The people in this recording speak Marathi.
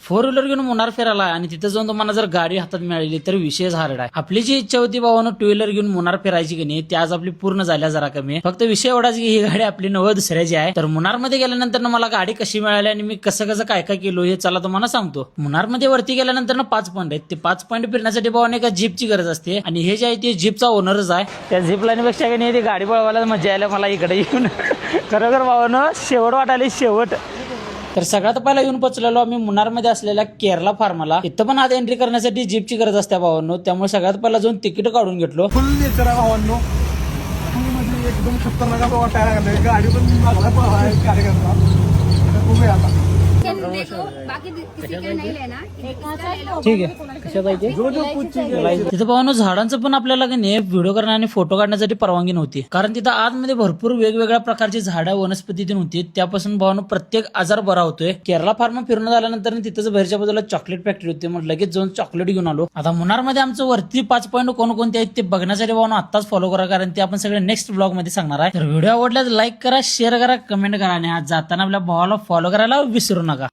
फोर व्हीलर घेऊन मुन्नार फिरायला आणि तिथं जाऊन तुम्हाला जर गाडी हातात मिळाली तर विषयच हार्ड आहे. आपली जी इच्छा होती भावानं टू व्हीलर घेऊन मुन्नार फिरायची की नाही ती आज आपली पूर्ण झाल्या जरा कमी. फक्त विषय एवढाच की ही गाडी आपली नव्ह दुसऱ्याची आहे. तर मुन्नार मध्ये गेल्यानंतर मला गाडी कशी मिळाली आणि मी कसं कसं काय काय केलो हे चला तुम्हाला सांगतो. मुन्नार मध्ये वरती गेल्यानंतर 5 पॉईंट आहेत. ते 5 पॉईंट फिरण्यासाठी भावाने एका जीपची गरज असते आणि हे जे आहे ते जीपचा ओनरच आहे. त्या जीप लाईनपेक्षा नाही ती गाडी पळवायला मजा यायला मला इकडे येऊन खरोखर भावानं शेवट वाटायला शेवट. तर सगळ्यात पहिला येऊन पोचलेलो आम्ही मुन्नारमध्ये असलेल्या केरला फार्मला. इथं पण आज एंट्री करण्यासाठी जीपची गरज असते भावांनो, त्यामुळे सगळ्यात पहिला जाऊन तिकीट काढून घेतलो. फुल नेचर आहे भावांनो, म्हणजे एकदम खतरनाक वाटायला लागलं. गाडी पण माझा कार्यक्रम बघूया आता. ठीक आहे तिथं भावांनो झाडांचं पण आपल्याला व्हिडिओ करण्या आणि फोटो काढण्यासाठी परवानगी नव्हती, कारण तिथं आतमध्ये भरपूर वेगवेगळ्या प्रकारची झाडं वनस्पती होती. त्यापासून भावांनो प्रत्येक आजार बरा होतोय. केरला फार्म फिरून झाल्यानंतर तिथंच बाहेरच्या बाजूला चॉकलेट फॅक्टरी होती. मग लगेच जाऊन चॉकलेट घेऊन आलो. आता मुन्नार मध्ये आमचं वरती 5 पॉईंट कोणकोणते आहेत ते बघण्यासाठी भावांनो आत्ताच फॉलो करा, कारण ते आपण सगळे नेक्स्ट ब्लॉग मध्ये सांगणार आहे. तर व्हिडिओ आवडल्यास लाईक करा, शेअर करा, कमेंट करा आणि आज जाताना आपल्या भावाला फॉलो करायला विसरू नका.